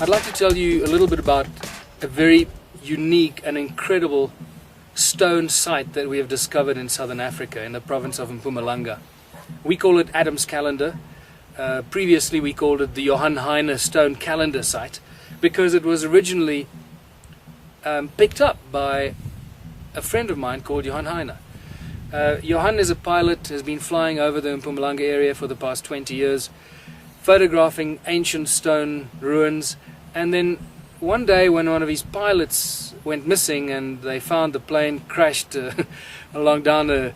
I'd like to tell you a little bit about a very unique and incredible stone site that we have discovered in southern Africa, in the province of Mpumalanga. We call it Adam's Calander. Previously we called it the Johann Heine stone calendar site, because it was originally picked up by a friend of mine called Johann Heine. Johann is a pilot, has been flying over the Mpumalanga area for the past 20 years, photographing ancient stone ruins, and then one day when one of his pilots went missing and they found the plane crashed along down a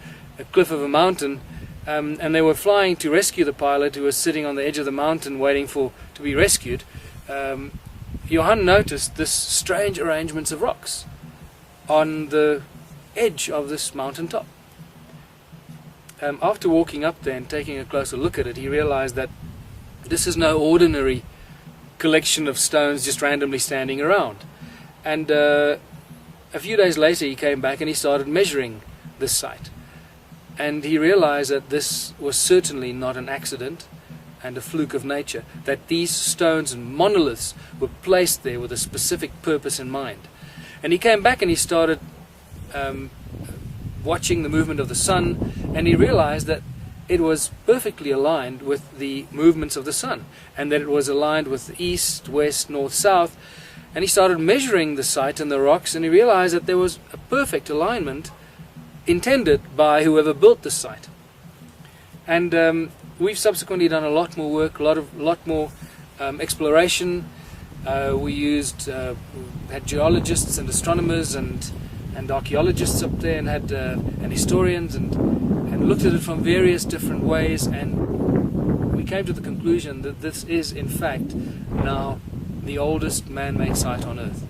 cliff of a mountain, and they were flying to rescue the pilot who was sitting on the edge of the mountain waiting to be rescued, Johann noticed this strange arrangements of rocks on the edge of this mountain top. After walking up there and taking a closer look at it, he realized that this is no ordinary collection of stones just randomly standing around. And a few days later he came back and he started measuring this site. And he realized that this was certainly not an accident and a fluke of nature, that these stones and monoliths were placed there with a specific purpose in mind. And he came back and he started watching the movement of the sun, and he realized that it was perfectly aligned with the movements of the sun, and that it was aligned with the east, west, north, south. And he started measuring the site and the rocks, and he realized that there was a perfect alignment intended by whoever built the site. And we've subsequently done a lot more work, a lot more exploration. We had geologists and astronomers and archaeologists up there, and had and historians, and looked at it from various different ways, and we came to the conclusion that this is in fact now the oldest man-made site on Earth.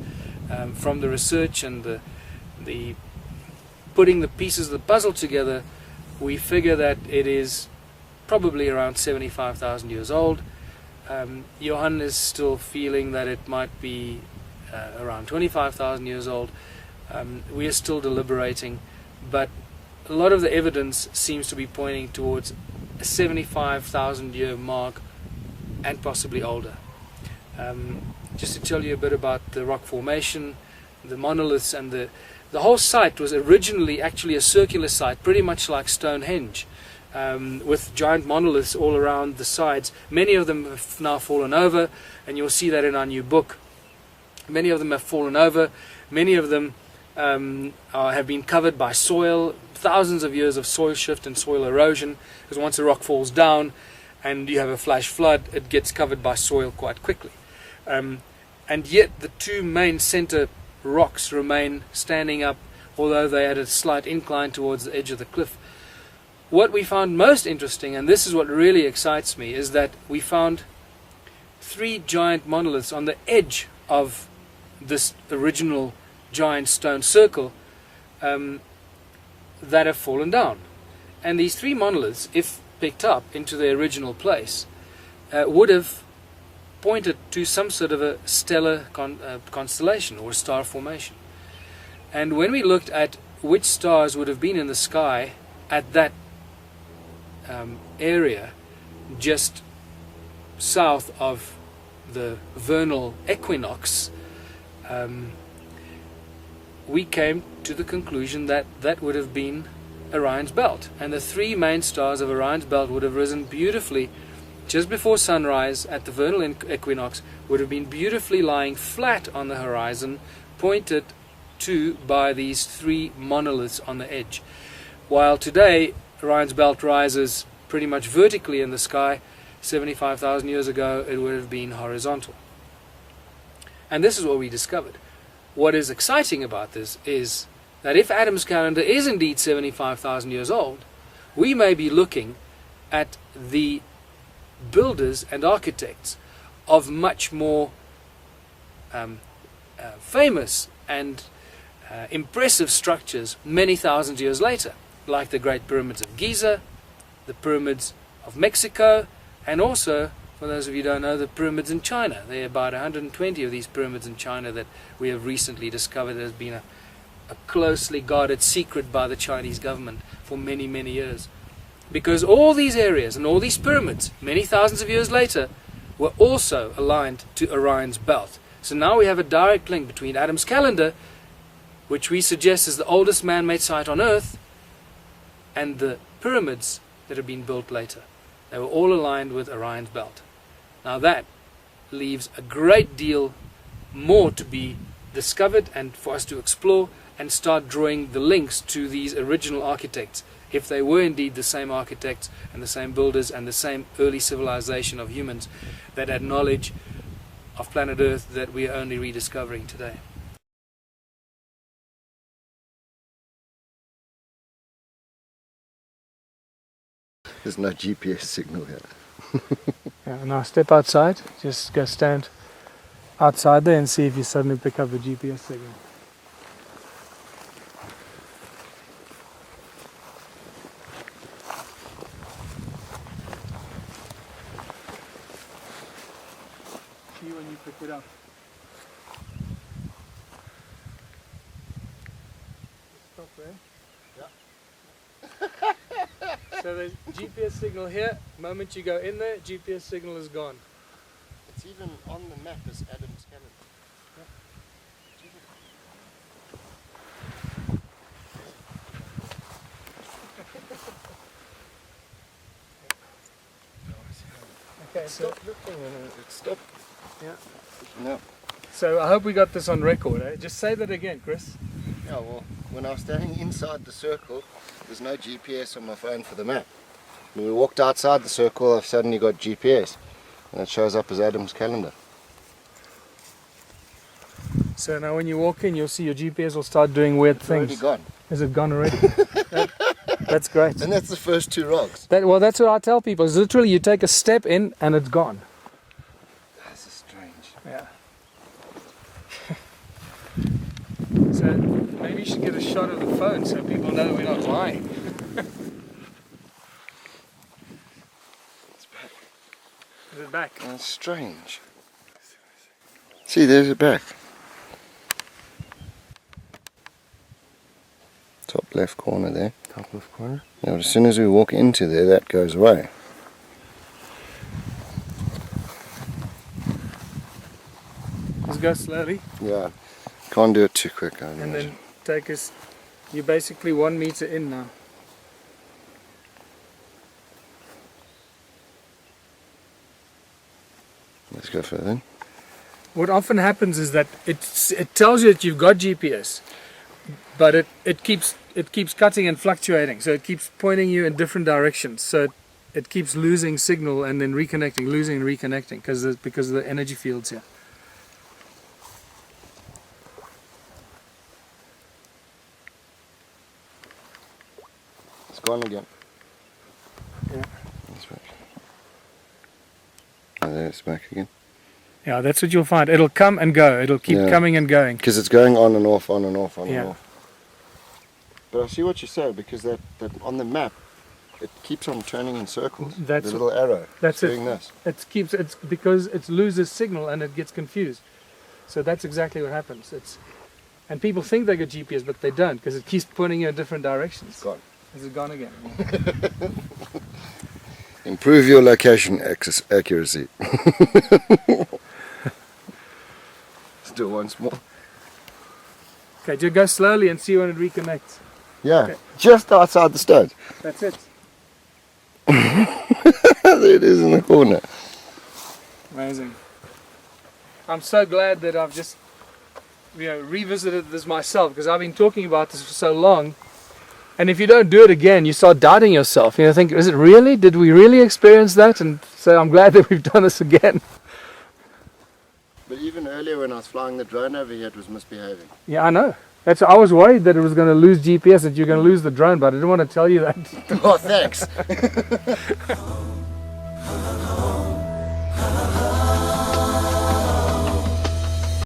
From the research and the putting the pieces of the puzzle together, we figure that it is probably around 75,000 years old. Johann is still feeling that it might be around 25,000 years old. We are still deliberating, but a lot of the evidence seems to be pointing towards a 75,000 year mark and possibly older. Just to tell you a bit about the rock formation, the monoliths, and the whole site was originally actually a circular site, pretty much like Stonehenge, with giant monoliths all around the sides. Many of them have now fallen over, and you'll see that in our new book. Many of them have fallen over. Many of them have been covered by soil, thousands of years of soil shift and soil erosion, because once a rock falls down and you have a flash flood, it gets covered by soil quite quickly. And yet the two main center rocks remain standing up, although they had a slight incline towards the edge of the cliff. What we found most interesting, and this is what really excites me, is that we found three giant monoliths on the edge of this original giant stone circle that have fallen down. And these three monoliths, if picked up into their original place, would have pointed to some sort of a stellar constellation or star formation. And when we looked at which stars would have been in the sky at that area just south of the vernal equinox, we came to the conclusion that that would have been Orion's belt, and the three main stars of Orion's belt would have risen beautifully just before sunrise at the vernal equinox, would have been beautifully lying flat on the horizon, pointed to by these three monoliths on the edge. While today Orion's belt rises pretty much vertically in the sky, 75,000 years ago it would have been horizontal. And this is what we discovered. What is exciting about this is that if Adam's Calander is indeed 75,000 years old, we may be looking at the builders and architects of much more famous and impressive structures many thousand years later, like the Great Pyramids of Giza, the Pyramids of Mexico, and also, for those of you who don't know, the pyramids in China. There are about 120 of these pyramids in China that we have recently discovered has been a closely guarded secret by the Chinese government for many, many years. Because all these areas and all these pyramids, many thousands of years later, were also aligned to Orion's belt. So now we have a direct link between Adam's calendar, which we suggest is the oldest man-made site on Earth, and the pyramids that have been built later. They were all aligned with Orion's belt. Now that leaves a great deal more to be discovered and for us to explore and start drawing the links to these original architects, if they were indeed the same architects and the same builders and the same early civilization of humans that had knowledge of planet Earth that we are only rediscovering today. There's no GPS signal here. Yeah, now step outside, just go stand outside there and see if you suddenly pick up a GPS signal. See when you pick it up. Stop there. So there's GPS signal here. The moment you go in there, GPS signal is gone. It's even on the map as Adam's calendar. Okay, so Stop looking and it stopped. yeah. No. So I hope we got this on record. Eh? Just say that again, Chris. Yeah, well, when I was standing inside the circle, there's no GPS on my phone for the map. When we walked outside the circle, I've suddenly got GPS, and it shows up as Adam's calendar. So now when you walk in, you'll see your GPS will start doing weird It's things. already gone. Is it gone already? That's great. And that's the first two rocks. Well, that's what I tell people. Is literally you take a step in and it's gone. This is strange. Yeah. So maybe you should get a shot of the phone so people know we're not lying. It's back. Is it back? That's strange. See, there's it back. Top left corner there. Top left corner. Now, as soon as we walk into there, that goes away. Just go slowly Yeah, can't do it too quick. I and imagine. then take us. You're basically 1 meter in now. Let's go further. What often happens is that it tells you that you've got GPS, but it keeps cutting and fluctuating, so it keeps pointing you in different directions. So it keeps losing signal and then reconnecting, losing and reconnecting because of the energy fields here. It's gone again. Yeah. It's back. Oh, there it's back again. Yeah, that's what you'll find. It'll come and go. It'll keep Yeah. coming and going. Because it's going on and off, on and off, on Yeah. and off. But I see what you say, because that on the map, it keeps on turning in circles. That's the little arrow. That's it's doing it. this. It's because it loses signal and it gets confused. So that's exactly what happens. And people think they got GPS, but they don't, because it keeps pointing you in different directions. It's gone. Is it gone again? Improve your location accuracy. Let's do it once more. Okay, just go slowly and see when it reconnects. Yeah, Okay. just outside the stud. That's it. There it is in the corner. Amazing. I'm so glad that I've just revisited this myself, because I've been talking about this for so long. And if you don't do it again, you start doubting yourself. You know, think, is it really? Did we really experience that? And so I'm glad that we've done this again. But even earlier when I was flying the drone over here, it was misbehaving. Yeah, I know. I was worried that it was going to lose GPS, that you're going to lose the drone, but I didn't want to tell you that. Oh, thanks.